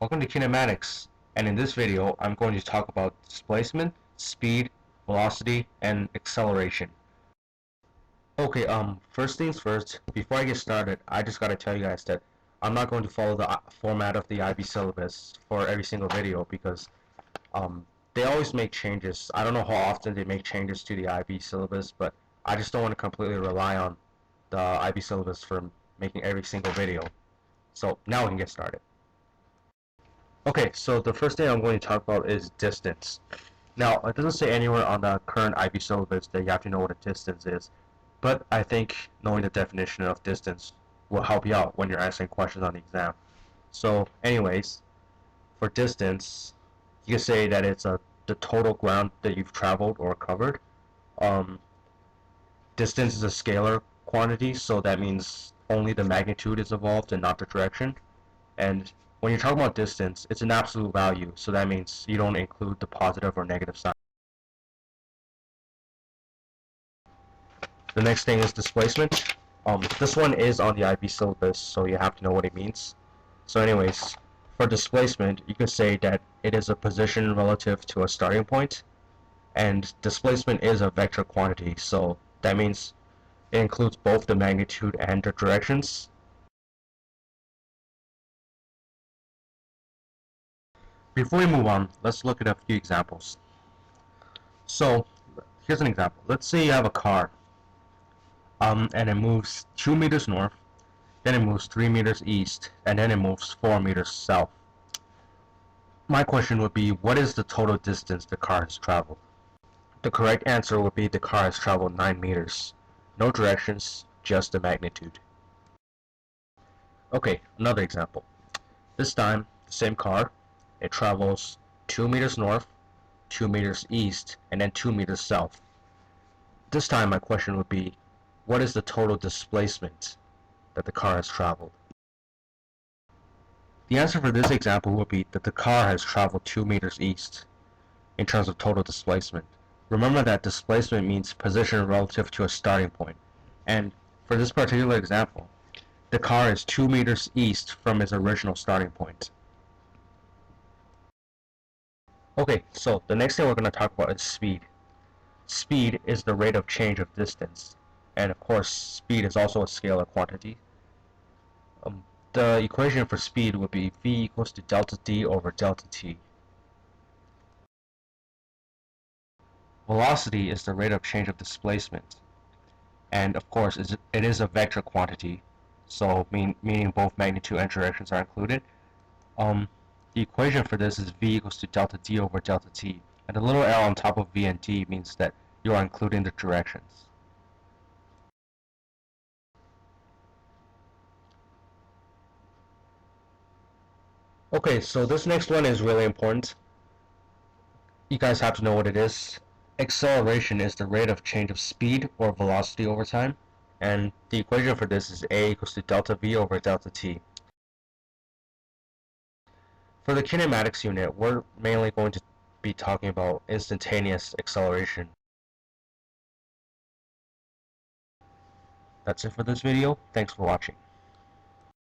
Welcome to Kinematics, and in this video I'm going to talk about displacement, speed, velocity, and acceleration. Okay, first things first, before I get started, I just gotta tell you guys that I'm not going to follow the format of the IB syllabus for every single video because they always make changes. I don't know how often they make changes to the IB syllabus, but I just don't want to completely rely on the IB syllabus for making every single video. So now we can get started. Okay, so the first thing I'm going to talk about is distance. Now, it doesn't say anywhere on the current IB syllabus that you have to know what a distance is, but I think knowing the definition of distance will help you out when you're answering questions on the exam. So, anyways, for distance, you can say that it's the total ground that you've traveled or covered. Distance is a scalar quantity, so that means only the magnitude is involved and not the direction. And when you're talking about distance, it's an absolute value, so that means you don't include the positive or negative sign. The next thing is displacement. This one is on the IB syllabus, so you have to know what it means. So anyways, for displacement, you could say that it is a position relative to a starting point, and displacement is a vector quantity, so that means it includes both the magnitude and the directions. Before we move on, let's look at a few examples. So, here's an example. Let's say you have a car, and it moves 2 meters north, then it moves 3 meters east, and then it moves 4 meters south. My question would be, what is the total distance the car has traveled? The correct answer would be the car has traveled 9 meters. No directions, just the magnitude. Okay, another example. This time, the same car, it travels 2 meters north, 2 meters east, and then 2 meters south. This time my question would be, what is the total displacement that the car has traveled? The answer for this example would be that the car has traveled 2 meters east in terms of total displacement. Remember that displacement means position relative to a starting point, and for this particular example, the car is 2 meters east from its original starting point. Okay, so the next thing we're going to talk about is speed. Speed is the rate of change of distance, and of course speed is also a scalar quantity. The equation for speed would be v equals to delta d over delta t. Velocity is the rate of change of displacement, and of course it is a vector quantity, so meaning both magnitude and directions are included. The equation for this is v equals to delta d over delta t, and the little arrow on top of v and d means that you are including the directions. Okay, so this next one is really important. You guys have to know what it is. Acceleration is the rate of change of speed or velocity over time, and the equation for this is a equals to delta v over delta t. For the kinematics unit, we're mainly going to be talking about instantaneous acceleration. That's it for this video. Thanks for watching.